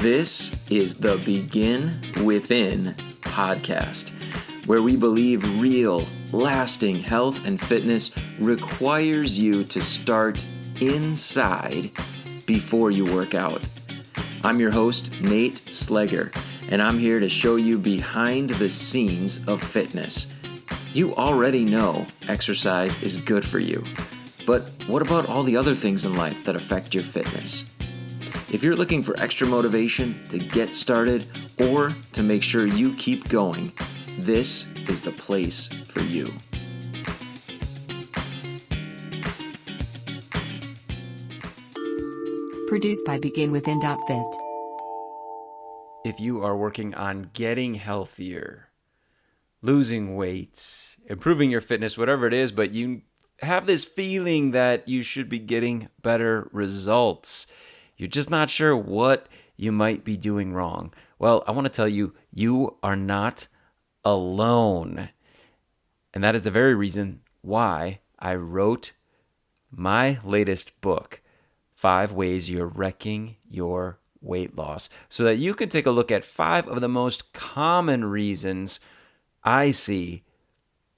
This is the Begin Within podcast, where we believe real, lasting health and fitness requires you to start inside before you work out. I'm your host, Nate Slegger, and I'm here to show you behind the scenes of fitness. You already know exercise is good for you, but what about all the other things in life that affect your fitness? If you're looking for extra motivation to get started or to make sure you keep going, this is the place for you. Produced by BeginWithin.fit. If you are working on getting healthier, losing weight, improving your fitness, whatever it is, but you have this feeling that you should be getting better results, you're just not sure what you might be doing wrong. Well, I want to tell you, you are not alone. And that is the very reason why I wrote my latest book, 5 Ways You're Wrecking Your Weight Loss, so that you can take a look at 5 of the most common reasons I see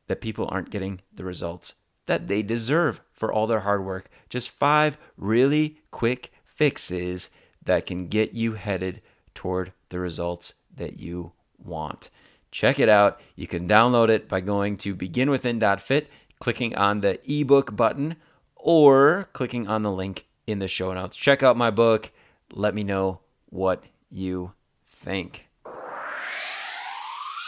that people aren't getting the results that they deserve for all their hard work. Just 5 really quick fixes that can get you headed toward the results that you want. Check it out. You can download it by going to beginwithin.fit, clicking on the ebook button, or clicking on the link in the show notes. Check out my book. Let me know what you think.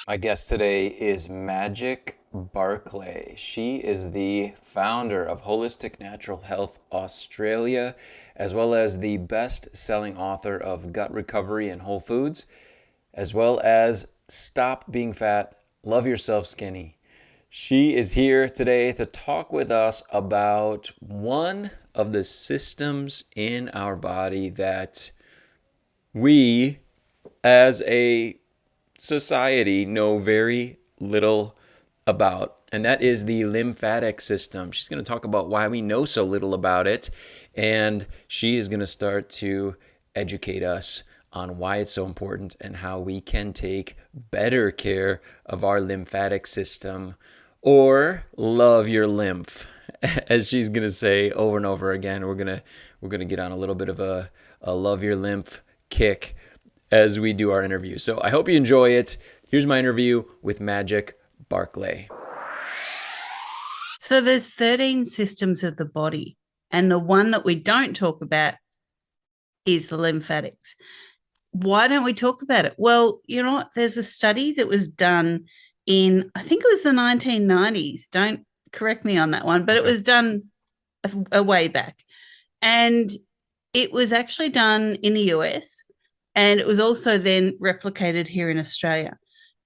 My guest today is Magic Barclay. She is the founder of Holistic Natural Health Australia, as well as the best-selling author of Gut Recovery and Whole Foods, as well as Stop Being Fat, Love Yourself Skinny. She is here today to talk with us about one of the systems in our body that we, as a society, know very little about, and that is the lymphatic system. She's going to talk about why we know so little about it, and she is going to start to educate us on why it's so important and how we can take better care of our lymphatic system, or love your lymph, as she's going to say over and over again. We're going to get on a little bit of a love your lymph kick as we do our interview. So I hope you enjoy it. Here's my interview with Magic Barclay. So there's 13 systems of the body, and the one that we don't talk about is the lymphatics. Why don't we talk about it? Well, you know what? There's a study that was done in, I think it was the 1990s. Don't correct me on that one, but It was done a way back. And it was actually done in the US, and it was also then replicated here in Australia.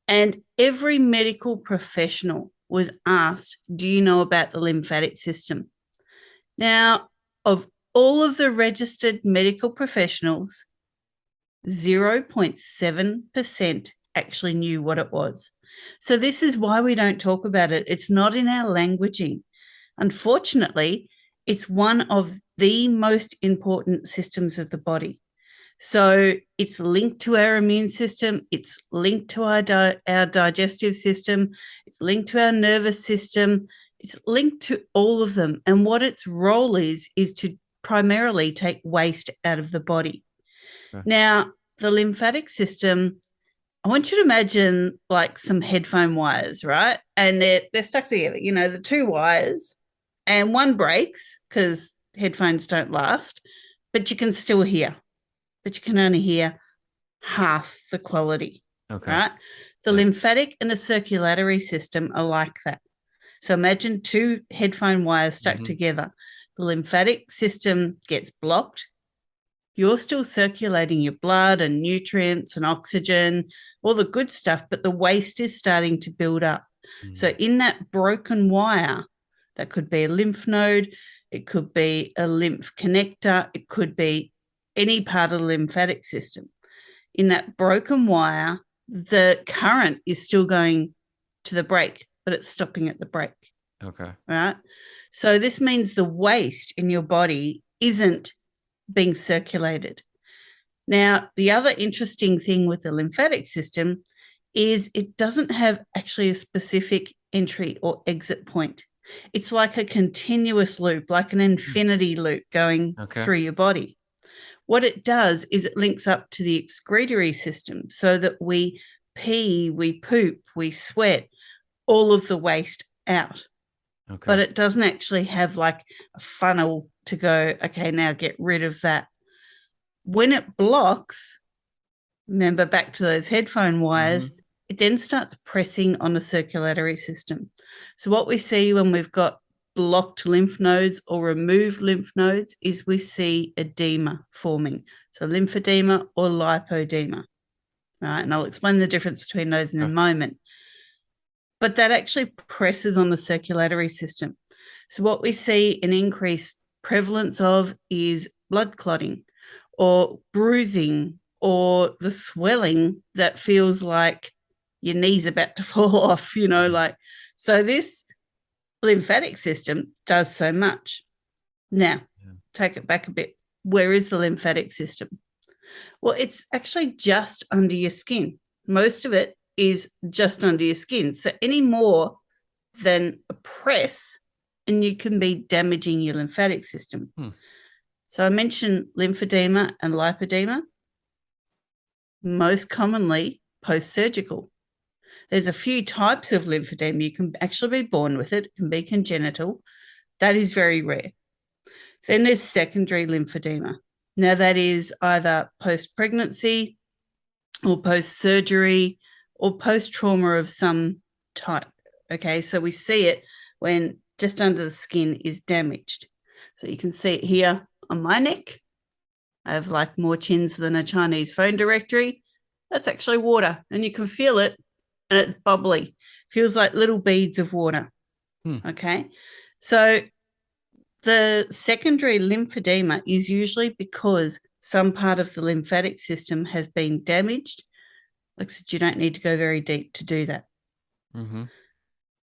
And every medical professional was asked, do you know about the lymphatic system? Now, of all of the registered medical professionals, 0.7% actually knew what it was. So this is why we don't talk about it. It's not in our languaging. Unfortunately, it's one of the most important systems of the body. So it's linked to our immune system. It's linked to our digestive system. It's linked to our nervous system. It's linked to all of them. And what its role is to primarily take waste out of the body. Okay. Now, the lymphatic system, I want you to imagine like some headphone wires, right? And they're stuck together, you know, the 2 wires, and one breaks because headphones don't last, but you can still hear. But you can only hear half the quality, right? The lymphatic and the circulatory system are like that. So imagine 2 headphone wires stuck together. The lymphatic system gets blocked. You're still circulating your blood and nutrients and oxygen, all the good stuff, but the waste is starting to build up. So in that broken wire, that could be a lymph node, it could be a lymph connector, it could be any part of the lymphatic system. In that broken wire, the current is still going to the brake, but it's stopping at the brake. Okay. Right? So this means the waste in your body isn't being circulated. Now, the other interesting thing with the lymphatic system is it doesn't have actually a specific entry or exit point. It's like a continuous loop, like an infinity loop going through your body. What it does is it links up to the excretory system so that we pee, we poop, we sweat, all of the waste out. Okay. But it doesn't actually have like a funnel to go, okay, now get rid of that. When it blocks, remember back to those headphone wires, it then starts pressing on the circulatory system. So what we see when we've got blocked lymph nodes or removed lymph nodes is we see edema forming. So lymphedema or lipodema. Right. And I'll explain the difference between those in a moment. But that actually presses on the circulatory system. So what we see an increased prevalence of is blood clotting or bruising or the swelling that feels like your knee's about to fall off, like. So this lymphatic system does so much. Now, take it back a bit. Where is the lymphatic system? Well, it's actually just under your skin. Most of it is just under your skin. So any more than a press, and you can be damaging your lymphatic system. So I mentioned lymphedema and lipedema, most commonly post-surgical. There's a few types of lymphedema. You can actually be born with it. It can be congenital. That is very rare. Then there's secondary lymphedema. Now, that is either post-pregnancy or post-surgery or post-trauma of some type. Okay, so we see it when just under the skin is damaged. So you can see it here on my neck. I have like more chins than a Chinese phone directory. That's actually water, and you can feel it, and it's bubbly. Feels like little beads of water. Okay, so the secondary lymphedema is usually because some part of the lymphatic system has been damaged. Like I said, you don't need to go very deep to do that.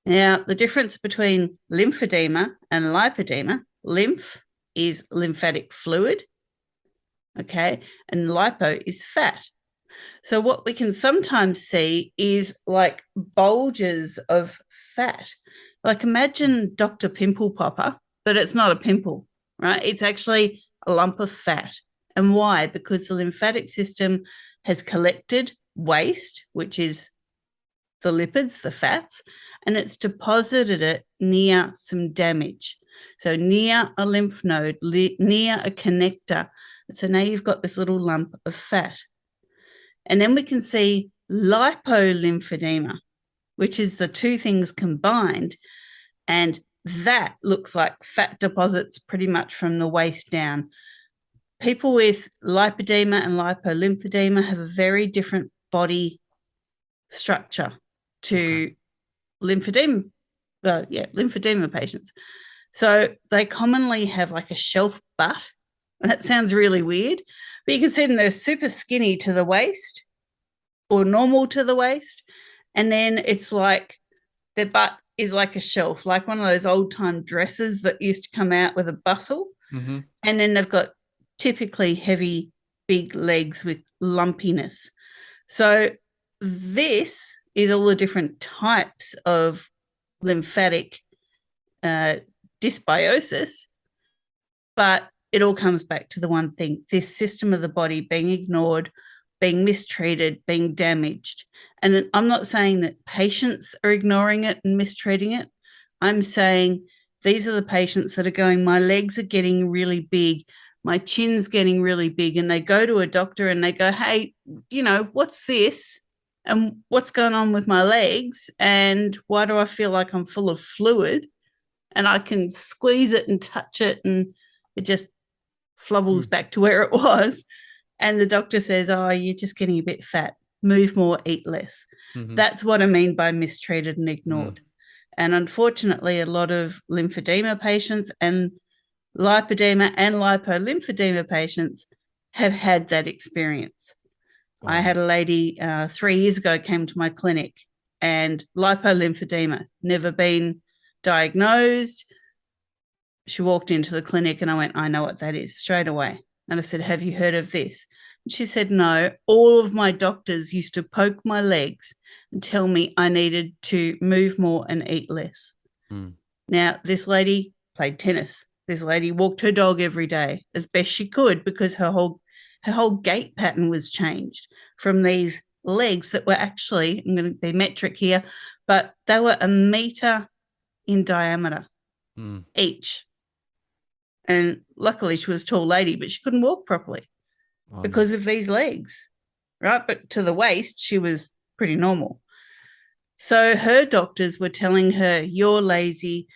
Now, the difference between lymphedema and lipedema, lymph is lymphatic fluid, okay, and lipo is fat. So what we can sometimes see is like bulges of fat. Like imagine Dr. Pimple Popper, but it's not a pimple, right? It's actually a lump of fat. And why? Because the lymphatic system has collected waste, which is the lipids, the fats, and it's deposited it near some damage. So near a lymph node, near a connector. So now you've got this little lump of fat. And then we can see lipolymphedema, which is the two things combined. And that looks like fat deposits pretty much from the waist down. People with lipedema and lipolymphedema have a very different body structure to lymphedema patients. So they commonly have like a shelf butt. And that sounds really weird, but you can see them, they're super skinny to the waist or normal to the waist. And then it's like their butt is like a shelf, like one of those old time dresses that used to come out with a bustle. And then they've got typically heavy, big legs with lumpiness. So this is all the different types of lymphatic dysbiosis, but it all comes back to the one thing, this system of the body being ignored, being mistreated, being damaged. And I'm not saying that patients are ignoring it and mistreating it. I'm saying these are the patients that are going, my legs are getting really big, my chin's getting really big, and they go to a doctor and they go, hey, what's this? And what's going on with my legs? And why do I feel like I'm full of fluid? And I can squeeze it and touch it, and it just flubbles back to where it was. And the doctor says, oh, you're just getting a bit fat. Move more, eat less. That's what I mean by mistreated and ignored. And unfortunately, a lot of lymphedema patients and lipedema and lipolymphedema patients have had that experience. Wow. I had a lady 3 years ago came to my clinic, and lipolymphedema, never been diagnosed. She walked into the clinic and I went, I know what that is straight away. And I said, have you heard of this? She said, no, all of my doctors used to poke my legs and tell me I needed to move more and eat less. Mm. Now, this lady played tennis. This lady walked her dog every day as best she could because her whole gait pattern was changed from these legs that were actually, I'm going to be metric here, but they were a meter in diameter each. And luckily she was a tall lady, but she couldn't walk properly because of these legs, right? But to the waist, she was pretty normal. So her doctors were telling her, you're lazy,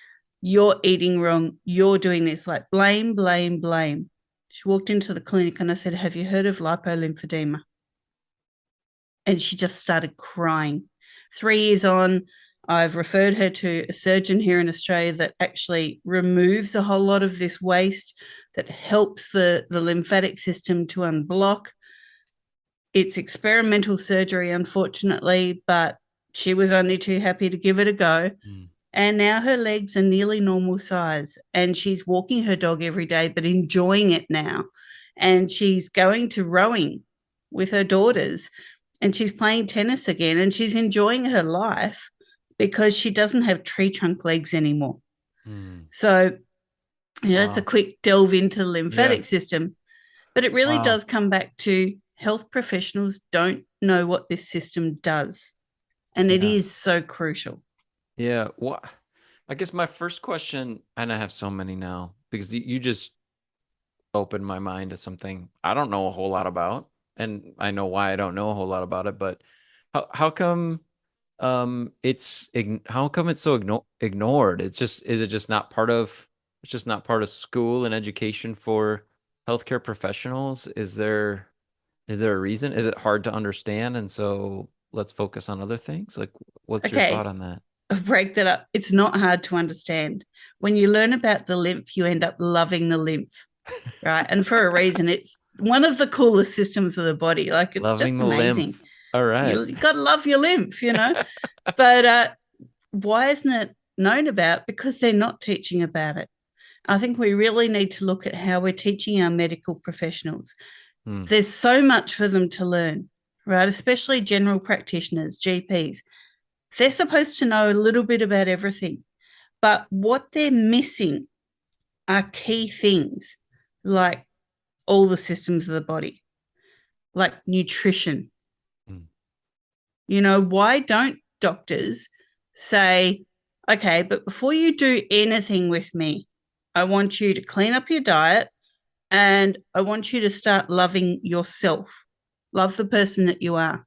you're eating wrong, you're doing this, like blame, blame, blame. She walked into the clinic and I said, have you heard of lipolymphedema? And she just started crying. 3 years on, I've referred her to a surgeon here in Australia that actually removes a whole lot of this waste, that helps the lymphatic system to unblock. It's experimental surgery, unfortunately, but she was only too happy to give it a go. And now her legs are nearly normal size and she's walking her dog every day, but enjoying it now. And she's going to rowing with her daughters and she's playing tennis again and she's enjoying her life because she doesn't have tree trunk legs anymore. So, it's a quick delve into the lymphatic system, but it really does come back to health professionals don't know what this system does. And it is so crucial. Yeah. Well, I guess my first question, and I have so many now, because you just opened my mind to something I don't know a whole lot about, and I know why I don't know a whole lot about it. But how come how come it's so ignored? Is it just not part of it's just not part of school and education for healthcare professionals? Is there a reason? Is it hard to understand, and so let's focus on other things? Like, what's your thought Okay, on that? I'll break that up. It's not hard to understand. When you learn about the lymph, you end up loving the lymph, right? And for a reason, it's one of the coolest systems of the body. Like, it's Loving just the amazing. lymph. All right. You got to love your lymph. But why isn't it known about? Because they're not teaching about it. I think we really need to look at how we're teaching our medical professionals. There's so much for them to learn, right? Especially general practitioners, GPs. They're supposed to know a little bit about everything, but what they're missing are key things like all the systems of the body, like nutrition. Why don't doctors say, okay, but before you do anything with me, I want you to clean up your diet and I want you to start loving yourself, love the person that you are.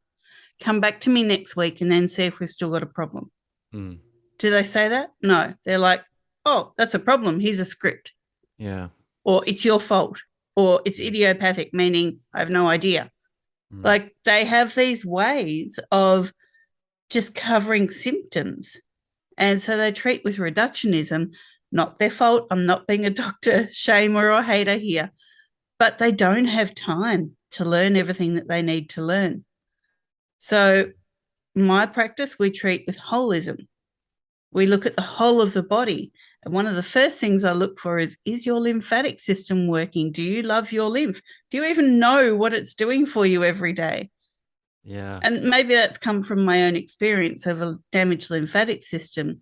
Come back to me next week and then see if we've still got a problem. Do they say that? No. They're like, oh, that's a problem. Here's a script. Yeah. Or it's your fault. Or it's idiopathic, meaning I have no idea. Like, they have these ways of just covering symptoms. And so they treat with reductionism. Not their fault. I'm not being a doctor, shamer, or hater here. But they don't have time to learn everything that they need to learn. So my practice, we treat with holism. We look at the whole of the body. And one of the first things I look for is your lymphatic system working? Do you love your lymph? Do you even know what it's doing for you every day? Yeah. And maybe that's come from my own experience of a damaged lymphatic system,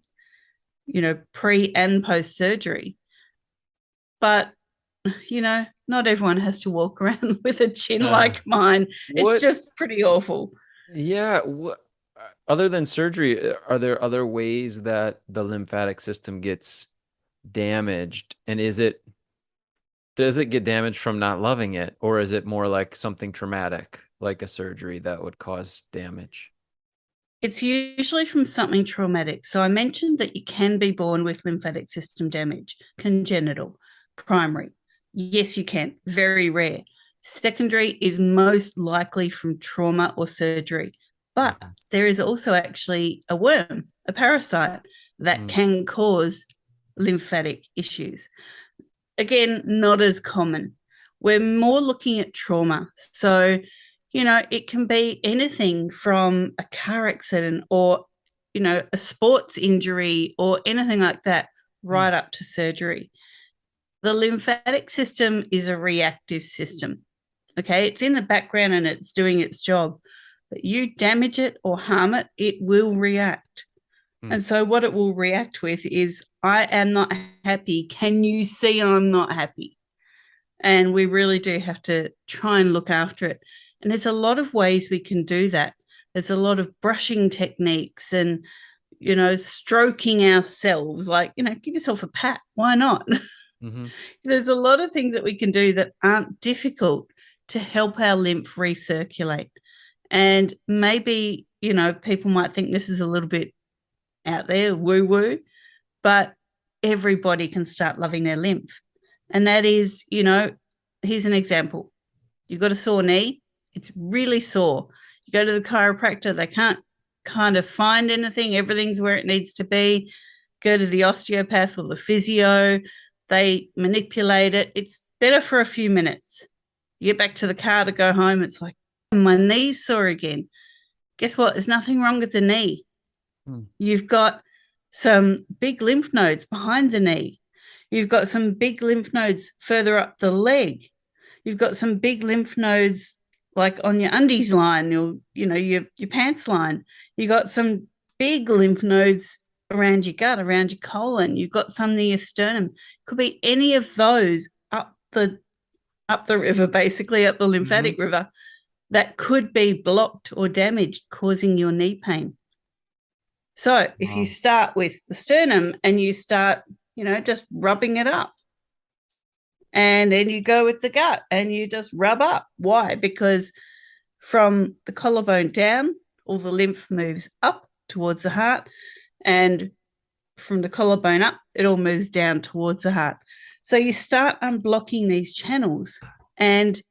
pre and post surgery. But, not everyone has to walk around with a chin like mine. It's What? just pretty awful. Yeah. What? Other than surgery, are there other ways that the lymphatic system gets damaged? And does it get damaged from not loving it, or is it more like something traumatic, like a surgery that would cause damage? It's usually from something traumatic. So I mentioned that you can be born with lymphatic system damage, congenital, primary. Yes, you can. Very rare. Secondary is most likely from trauma or surgery. But there is also actually a worm, a parasite, that can cause lymphatic issues. Again, not as common. We're more looking at trauma. So, it can be anything from a car accident or, a sports injury or anything like that, right up to surgery. The lymphatic system is a reactive system. Okay, it's in the background and it's doing its job. But you damage it or harm it, it will react. Hmm. And so what it will react with is, I am not happy. Can you see I'm not happy? And we really do have to try and look after it. And there's a lot of ways we can do that. There's a lot of brushing techniques and, stroking ourselves, like, give yourself a pat. Why not? Mm-hmm. There's a lot of things that we can do that aren't difficult to help our lymph recirculate. And maybe, people might think this is a little bit out there, woo woo, but everybody can start loving their lymph. And that is, here's an example. You've got a sore knee, it's really sore. You go to the chiropractor, they can't kind of find anything, everything's where it needs to be. Go to the osteopath or the physio, they manipulate it. It's better for a few minutes. You get back to the car to go home, it's like, my knee's sore again. Guess what? There's nothing wrong with the knee. Hmm. You've got some big lymph nodes behind the knee. You've got some big lymph nodes further up the leg. You've got some big lymph nodes like on your undies line, your pants line. You've got some big lymph nodes around your gut, around your colon. You've got some near your sternum. Could be any of those up the river, basically up the lymphatic Mm-hmm. river, that could be blocked or damaged, causing your knee pain. So if you Wow. start with the sternum and you start, just rubbing it up, and then you go with the gut and you just rub up. Why? Because from the collarbone down, all the lymph moves up towards the heart, and from the collarbone up, it all moves down towards the heart. So you start unblocking these channels, and,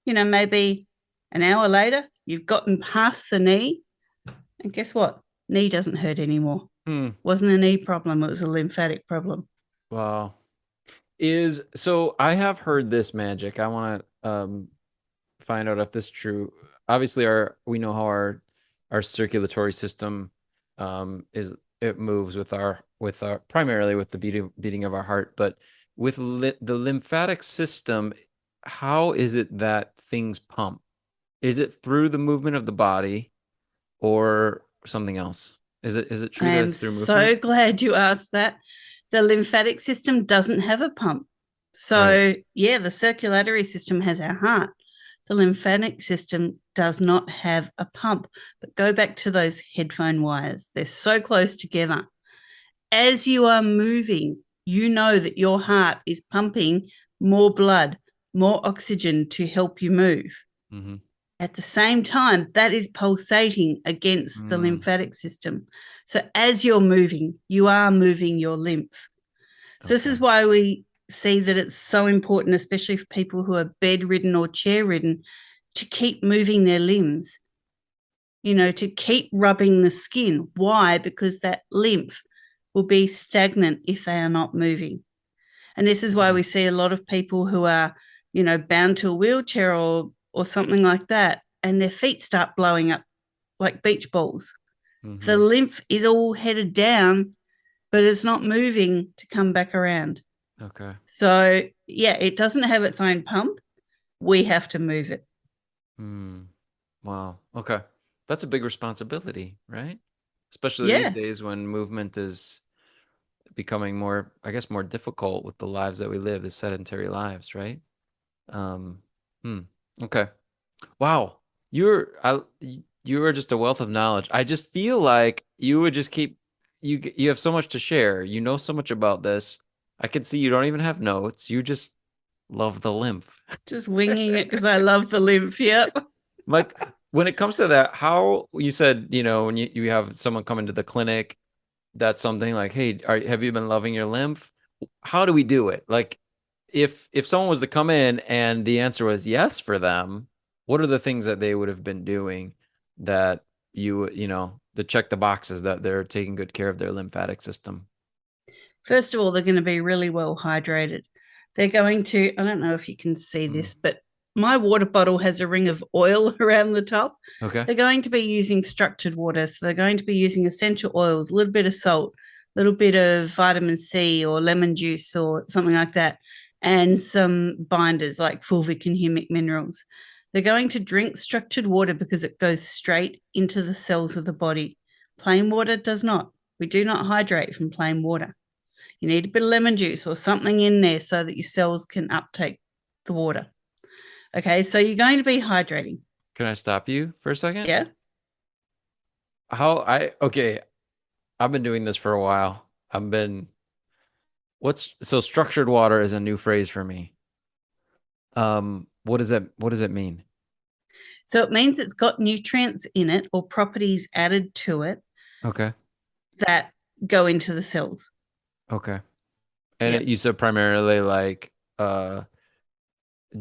maybe an hour later, you've gotten past the knee, and guess what? Knee doesn't hurt anymore. Hmm. Wasn't a knee problem, it was a lymphatic problem. Wow. So I have heard this magic. I want to find out if this is true. Obviously, our we know how our circulatory system is it moves with our primarily with the beating of our heart, but with the lymphatic system, how is it that things pump? Is it through the movement of the body or something else? Is it I true that am it's through movement? so glad you asked that. The lymphatic system doesn't have a pump. Right. So, yeah, the circulatory system has our heart. The lymphatic system does not have a pump. But go back to those headphone wires, they're so close together. As you are moving, you know that your heart is pumping more blood, more oxygen to help you move. Mm-hmm. At the same time, that is pulsating against the Mm, lymphatic system. So as you're moving, you are moving your lymph. So this okay. is why we see that it's so important, especially for people who are bedridden or chair ridden, to keep moving their limbs, to keep rubbing the skin. Why? Because that lymph will be stagnant if they are not moving. And this is why Mm, we see a lot of people who are, bound to a wheelchair or something like that, and their feet start blowing up like beach balls. The mm-hmm. lymph is all headed down, but it's not moving to come back around. Okay. So, yeah, it doesn't have its own pump. We have to move it. Hmm. Wow. Okay. That's a big responsibility, right? Especially these Yeah. days when movement is becoming more, I guess, more difficult with the lives that we live, the sedentary lives, right? Um, hmm. Okay. Wow. You are just a wealth of knowledge. I just feel like you would just keep you have so much to share. You know so much about this. I can see you don't even have notes. You just love the lymph. Just winging it because I love the lymph. Yep. Like when it comes to that, how you said, when you have someone come into the clinic, that's something like, hey, have you been loving your lymph? How do we do it? Like if someone was to come in and the answer was yes for them, what are the things that they would have been doing that to check the boxes that they're taking good care of their lymphatic system? First of all, they're going to be really well hydrated. They're going to, I don't know if you can see Mm. this, but my water bottle has a ring of oil around the top. Okay. They're going to be using structured water. So they're going to be using essential oils, a little bit of salt, a little bit of vitamin C or lemon juice or something like that, and some binders like fulvic and humic minerals. They're going to drink structured water because it goes straight into the cells of the body. Plain water does not. We do not hydrate from plain water. You need a bit of lemon juice or something in there so that your cells can uptake the water. Okay, so you're going to be hydrating. Can I stop you for a second? Yeah. Okay, I've been doing this for a while. So structured water is a new phrase for me. What does it mean? So it means it's got nutrients in it or properties added to it Okay. that go into the cells. Okay. And Yep. you said primarily like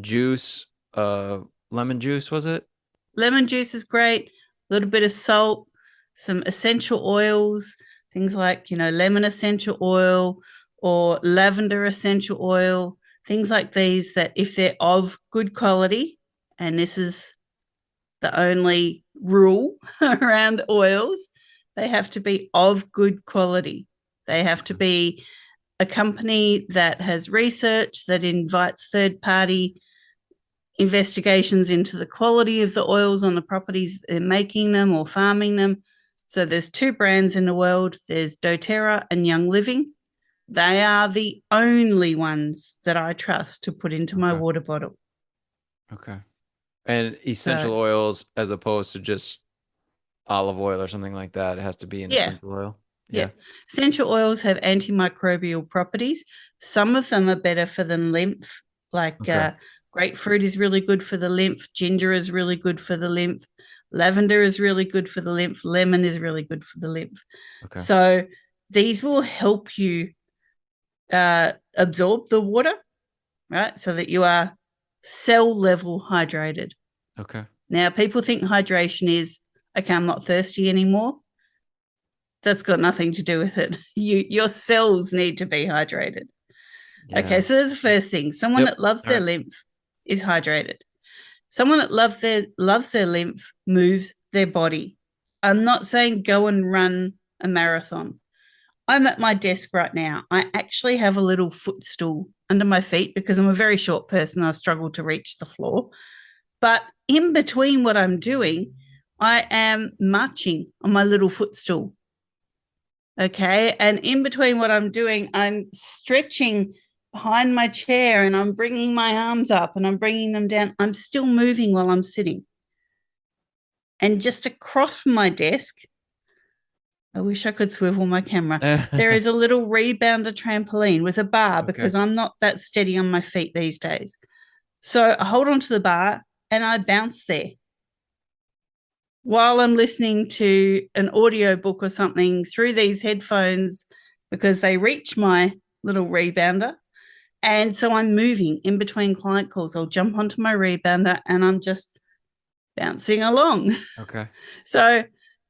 juice, lemon juice, was it? Lemon juice is great, a little bit of salt, some essential oils, things like, lemon essential oil or lavender essential oil, things like these that if they're of good quality, and this is the only rule around oils, they have to be of good quality. They have to be a company that has research, that invites third party investigations into the quality of the oils on the properties they're making them or farming them. So there's two brands in the world. There's doTERRA and Young Living. They are the only ones that I trust to put into my Okay. water bottle. Okay. And essential So oils as opposed to just olive oil or something like that. It has to be an yeah, essential oil. yeah. Yeah. Essential oils have antimicrobial properties. Some of them are better for the lymph, like Okay. grapefruit is really good for the lymph, ginger is really good for the lymph, lavender is really good for the lymph, lemon is really good for the lymph. Okay. So these will help you absorb the water, right? So that you are cell level hydrated. Okay. Now, people think hydration is, okay, I'm not thirsty anymore. That's got nothing to do with it. Your cells need to be hydrated. Okay, Yeah. so there's the first thing. Someone Yep. that loves All their right. lymph is hydrated. Someone that loves their lymph moves their body. I'm not saying go and run a marathon. I'm at my desk right now. I actually have a little footstool under my feet because I'm a very short person. I struggle to reach the floor. But in between what I'm doing, I am marching on my little footstool. Okay. And in between what I'm doing, I'm stretching behind my chair and I'm bringing my arms up and I'm bringing them down. I'm still moving while I'm sitting. And just across from my desk, I wish I could swivel my camera. There is a little rebounder trampoline with a bar Okay. because I'm not that steady on my feet these days. So I hold onto the bar and I bounce there while I'm listening to an audio book or something through these headphones because they reach my little rebounder. And so I'm moving in between client calls. I'll jump onto my rebounder and I'm just bouncing along. Okay. So,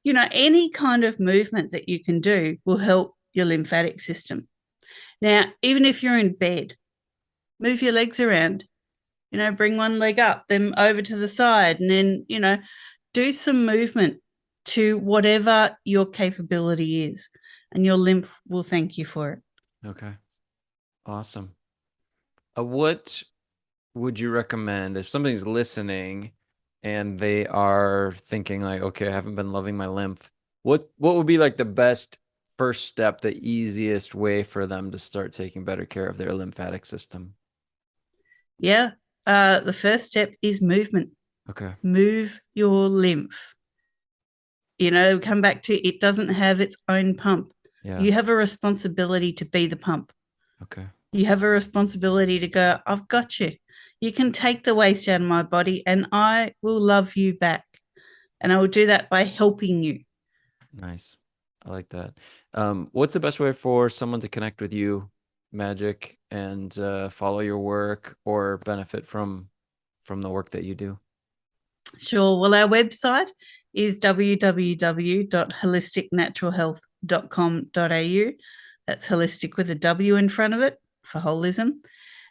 any kind of movement that you can do will help your lymphatic system. Now, even if you're in bed, move your legs around, bring one leg up, then over to the side, and then, do some movement to whatever your capability is, and your lymph will thank you for it. Okay. Awesome. What would you recommend if somebody's listening and they are thinking like, okay, I haven't been loving my lymph. What would be like the best first step, the easiest way for them to start taking better care of their lymphatic system? Yeah. The first step is movement. Okay. Move your lymph. Come back to it doesn't have its own pump. Yeah. You have a responsibility to be the pump. Okay. You have a responsibility to go, I've got you. You can take the waste out of my body and I will love you back. And I will do that by helping you. Nice. I like that. What's the best way for someone to connect with you, Magic, and follow your work or benefit from the work that you do? Sure. Well, our website is www.holisticnaturalhealth.com.au. That's holistic with a W in front of it for holism.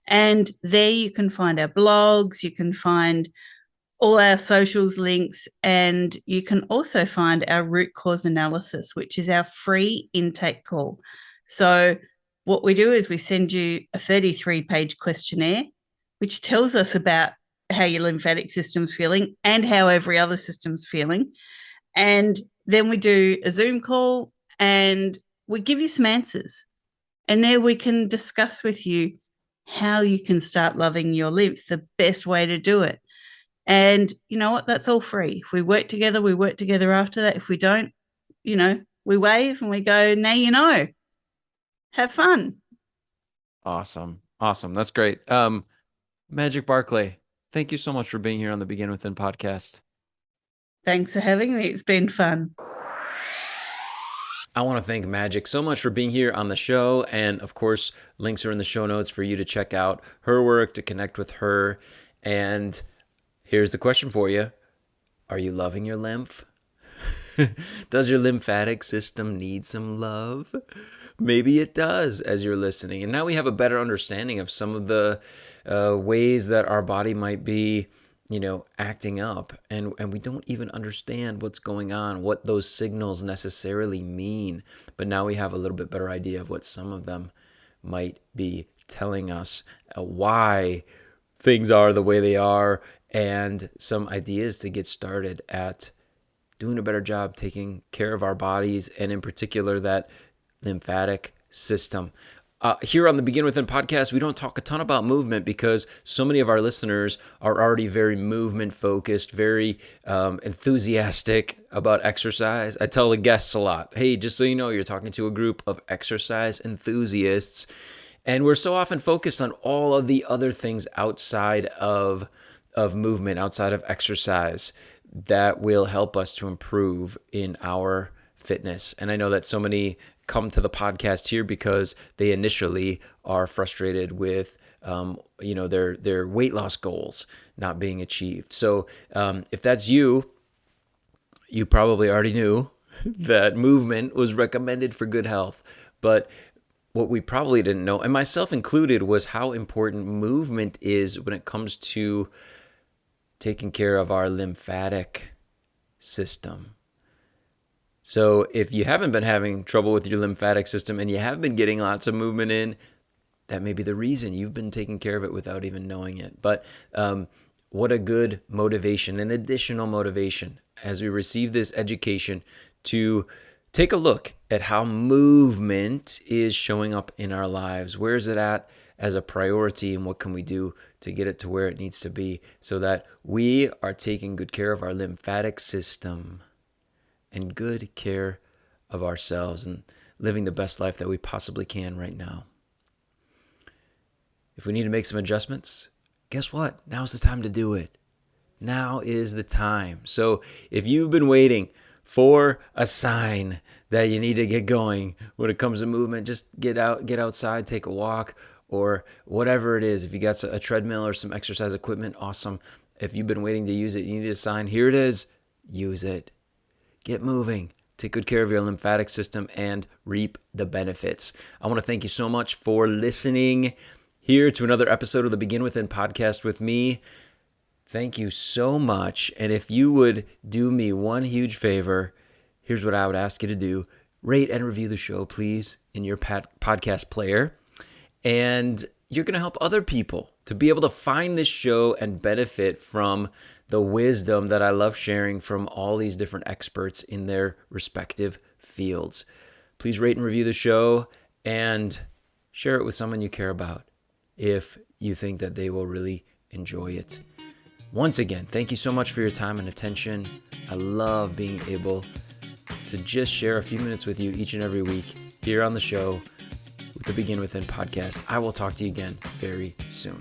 And there you can find our blogs, you can find all our socials links, and you can also find our root cause analysis, which is our free intake call. So what we do is we send you a 33-page questionnaire, which tells us about how your lymphatic system's feeling and how every other system's feeling. And then we do a Zoom call and we give you some answers. And there we can discuss with you how you can start loving your lymph, the best way to do it. And you know what? That's all free. If we work together, we work together after that. If we don't, we wave and we go, now you know. Have fun. Awesome. That's great. Magic Barclay, thank you so much for being here on the Begin Within podcast. Thanks for having me. It's been fun. I want to thank Magic so much for being here on the show. And of course, links are in the show notes for you to check out her work, to connect with her. And here's the question for you. Are you loving your lymph? Does your lymphatic system need some love? Maybe it does as you're listening. And now we have a better understanding of some of the ways that our body might be, acting up. And we don't even understand what's going on, what those signals necessarily mean. But now we have a little bit better idea of what some of them might be telling us, why things are the way they are, and some ideas to get started at doing a better job taking care of our bodies, and in particular that lymphatic system. Here on the Begin Within podcast, we don't talk a ton about movement because so many of our listeners are already very movement focused, very enthusiastic about exercise. I tell the guests a lot, hey, just so you know, you're talking to a group of exercise enthusiasts. And we're so often focused on all of the other things outside of movement, outside of exercise, that will help us to improve in our fitness. And I know that so many come to the podcast here because they initially are frustrated with their weight loss goals not being achieved. So if that's you probably already knew that movement was recommended for good health. But what we probably didn't know, and myself included, was how important movement is when it comes to taking care of our lymphatic system. So if you haven't been having trouble with your lymphatic system and you have been getting lots of movement in, that may be the reason you've been taking care of it without even knowing it. But what a good motivation, an additional motivation, as we receive this education to take a look at how movement is showing up in our lives. Where is it at as a priority, and what can we do to get it to where it needs to be so that we are taking good care of our lymphatic system and good care of ourselves and living the best life that we possibly can right now. If we need to make some adjustments, guess what? Now's the time to do it. Now is the time. So if you've been waiting for a sign that you need to get going when it comes to movement, just get outside, take a walk, or whatever it is. If you got a treadmill or some exercise equipment, awesome. If you've been waiting to use it, you need a sign. Here it is. Use it. Get moving. Take good care of your lymphatic system and reap the benefits. I want to thank you so much for listening here to another episode of the Begin Within podcast with me. Thank you so much. And if you would do me one huge favor, here's what I would ask you to do. Rate and review the show, please, in your podcast player. And you're going to help other people to be able to find this show and benefit from the wisdom that I love sharing from all these different experts in their respective fields. Please rate and review the show and share it with someone you care about if you think that they will really enjoy it. Once again, thank you so much for your time and attention. I love being able to just share a few minutes with you each and every week here on the show with the Begin Within podcast. I will talk to you again very soon.